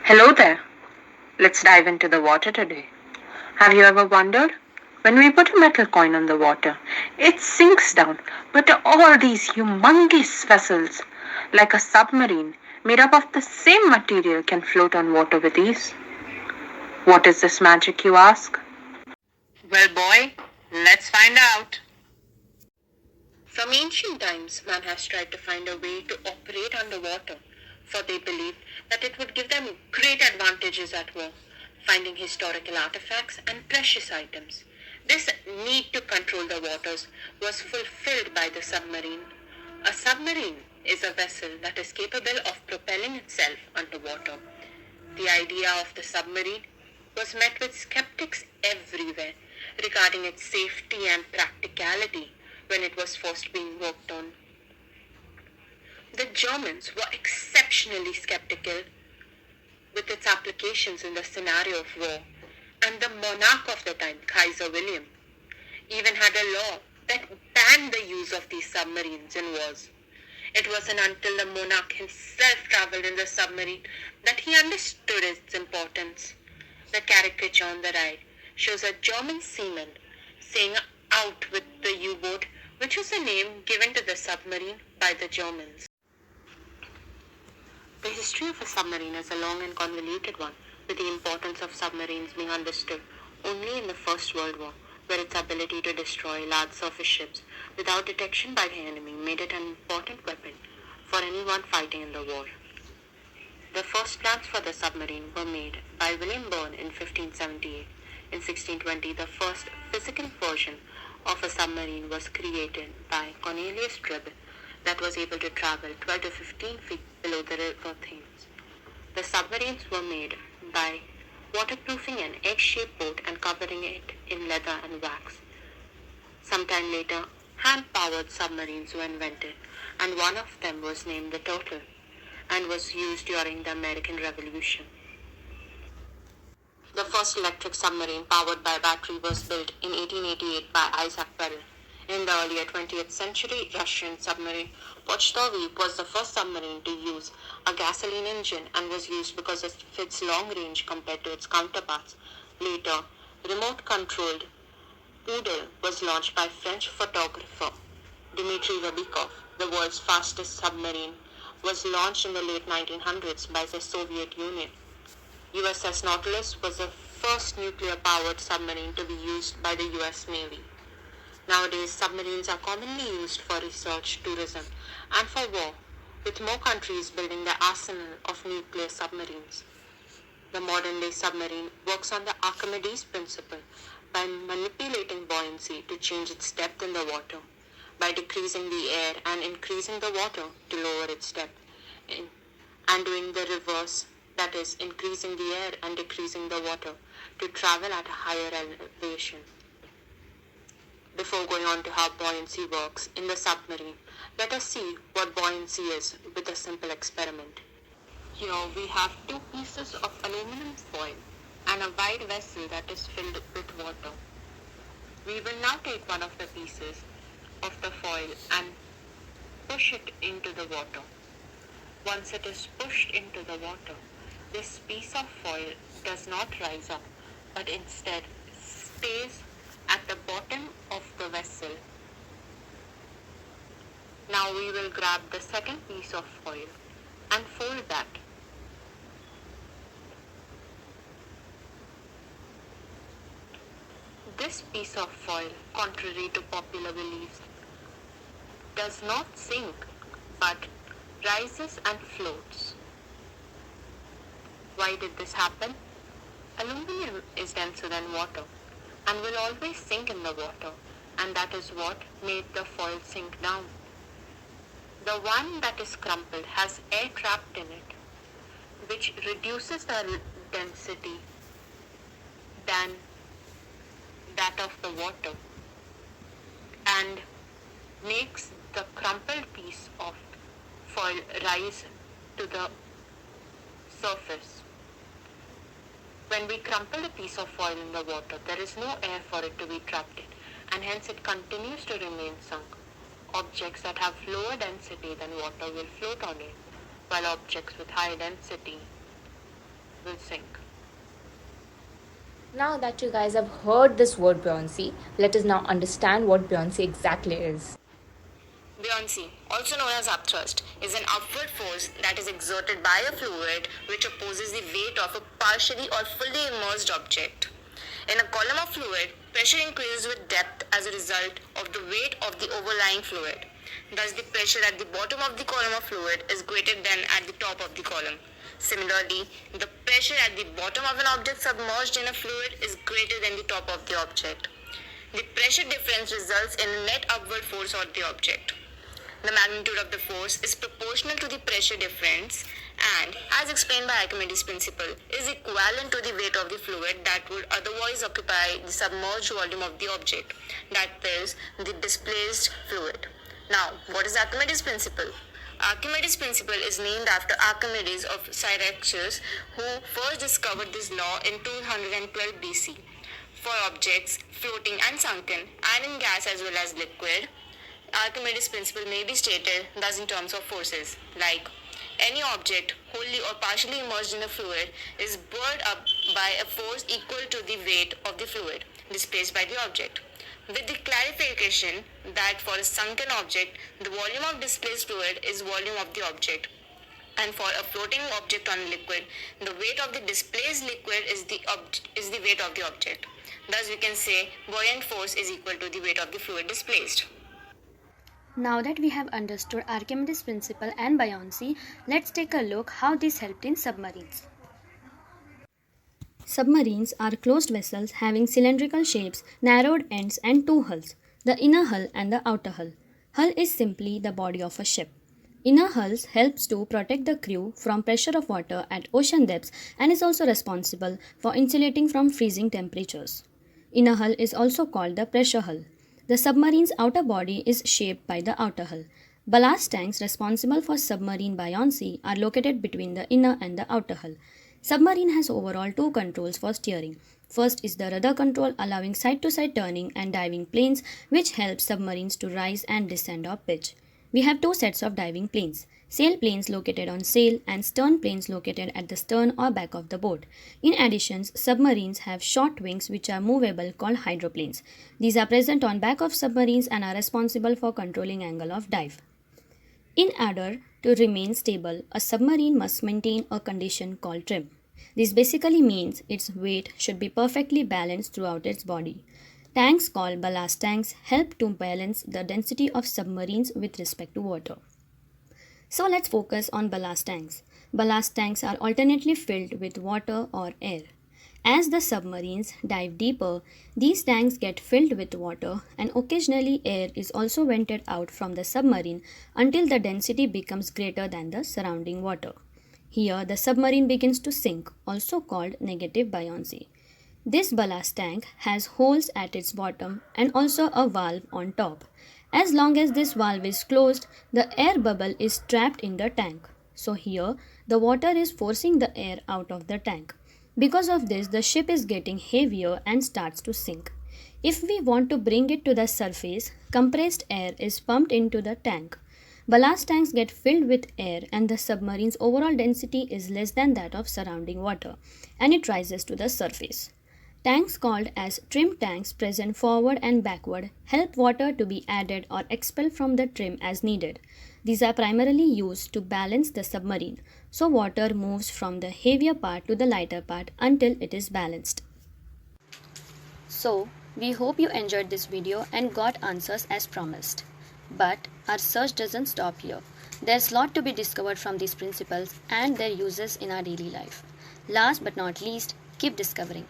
Hello there. Let's dive into the water today. Have you ever wondered? When we put a metal coin on the water, it sinks down, but all these humongous vessels, like a submarine made up of the same material, can float on water with ease. What is this magic, you ask? Well, boy, let's find out. From ancient times, man has tried to find a way to operate underwater, for they believed that it would give them great advantages at war, finding historical artifacts and precious items. This need to control the waters was fulfilled by the submarine. A submarine is a vessel that is capable of propelling itself underwater. The idea of the submarine was met with skeptics everywhere regarding its safety and practicality when it was first being worked on. The Germans were exceptionally skeptical with its applications in the scenario of war, and the monarch of the time, Kaiser William, even had a law that banned the use of these submarines in wars. It wasn't until the monarch himself traveled in the submarine that he understood its importance. The caricature on the right shows a German seaman saying out with the U-boat, which was a name given to the submarine by the Germans. The history of a submarine is a long and convoluted one, with the importance of submarines being understood only in the First World War, where its ability to destroy large surface ships without detection by the enemy made it an important weapon for anyone fighting in the war. The first plans for the submarine were made by William Byrne in 1578. In 1620, the first physical version of a submarine was created by Cornelius Drebbel that was able to travel 12 to 15 feet below the river Thames. The submarines were made by waterproofing an egg-shaped boat and covering it in leather and wax. Sometime later, hand-powered submarines were invented, and one of them was named the Turtle and was used during the American Revolution. The first electric submarine powered by battery was built in 1888 by Isaac Bell. In the earlier 20th century, Russian submarine Vostochny was the first submarine to use a gasoline engine and was used because of its long range compared to its counterparts. Later, remote-controlled Poodle was launched by French photographer Dmitry Rybakov. The world's fastest submarine was launched in the late 1900s by the Soviet Union. USS Nautilus was the first nuclear-powered submarine to be used by the US Navy. Nowadays, submarines are commonly used for research, tourism, and for war, with more countries building their arsenal of nuclear submarines. The modern-day submarine works on the Archimedes principle by manipulating buoyancy to change its depth in the water, by decreasing the air and increasing the water to lower its depth, and doing the reverse, that is, increasing the air and decreasing the water to travel at a higher elevation. Before going on to how buoyancy works in the submarine, let us see what buoyancy is with a simple experiment. Here we have two pieces of aluminum foil and a wide vessel that is filled with water. We will now take one of the pieces of the foil and push it into the water. Once it is pushed into the water, this piece of foil does not rise up, but instead stays at the bottom of the vessel. Now we will grab the second piece of foil and fold that. This piece of foil, contrary to popular beliefs, does not sink but rises and floats. Why did this happen? Aluminum is denser than water and will always sink in the water, and that is what made the foil sink down. The one that is crumpled has air trapped in it, which reduces the density than that of the water and makes the crumpled piece of foil rise to the surface. When we crumple a piece of foil in the water, there is no air for it to be trapped in, and hence it continues to remain sunk. Objects that have lower density than water will float on it, while objects with high density will sink. Now that you guys have heard this word buoyancy, let us now understand what buoyancy exactly is. Buoyancy, also known as upthrust, is an upward force that is exerted by a fluid which opposes the weight of a partially or fully immersed object. In a column of fluid, pressure increases with depth as a result of the weight of the overlying fluid. Thus, the pressure at the bottom of the column of fluid is greater than at the top of the column. Similarly, the pressure at the bottom of an object submerged in a fluid is greater than the top of the object. The pressure difference results in a net upward force on the object. The magnitude of the force is proportional to the pressure difference and, as explained by Archimedes' principle, is equivalent to the weight of the fluid that would otherwise occupy the submerged volume of the object, that is, the displaced fluid. Now, what is Archimedes' principle? Archimedes' principle is named after Archimedes of Syracuse, who first discovered this law in 212 BC. For objects floating and sunken, and in gas as well as liquid, Archimedes' principle may be stated thus in terms of forces, like any object wholly or partially immersed in a fluid is whirled up by a force equal to the weight of the fluid displaced by the object. With the clarification that for a sunken object, the volume of displaced fluid is volume of the object, and for a floating object on liquid, the weight of the displaced liquid is the weight of the object. Thus, we can say buoyant force is equal to the weight of the fluid displaced. Now that we have understood Archimedes' principle and buoyancy, let's take a look how this helped in submarines. Submarines are closed vessels having cylindrical shapes, narrowed ends and two hulls, the inner hull and the outer hull. Hull is simply the body of a ship. Inner hulls helps to protect the crew from pressure of water at ocean depths and is also responsible for insulating from freezing temperatures. Inner hull is also called the pressure hull. The submarine's outer body is shaped by the outer hull. Ballast tanks responsible for submarine buoyancy are located between the inner and the outer hull. Submarine has overall two controls for steering. First is the rudder control allowing side-to-side turning and diving planes which help submarines to rise and descend or pitch. We have two sets of diving planes. Sail planes located on sail and stern planes located at the stern or back of the boat. In addition, submarines have short wings which are movable called hydroplanes. These are present on back of submarines and are responsible for controlling angle of dive. In order to remain stable, a submarine must maintain a condition called trim. This basically means its weight should be perfectly balanced throughout its body. Tanks called ballast tanks help to balance the density of submarines with respect to water. So let's focus on ballast tanks. Ballast tanks are alternately filled with water or air. As the submarines dive deeper, these tanks get filled with water and occasionally air is also vented out from the submarine until the density becomes greater than the surrounding water. Here the submarine begins to sink, also called negative buoyancy. This ballast tank has holes at its bottom and also a valve on top. As long as this valve is closed, the air bubble is trapped in the tank. So here, the water is forcing the air out of the tank. Because of this, the ship is getting heavier and starts to sink. If we want to bring it to the surface, compressed air is pumped into the tank. Ballast tanks get filled with air and the submarine's overall density is less than that of surrounding water, and it rises to the surface. Tanks called as trim tanks present forward and backward help water to be added or expelled from the trim as needed. These are primarily used to balance the submarine, so water moves from the heavier part to the lighter part until it is balanced. So, we hope you enjoyed this video and got answers as promised. But our search doesn't stop here. There's a lot to be discovered from these principles and their uses in our daily life. Last but not least, keep discovering.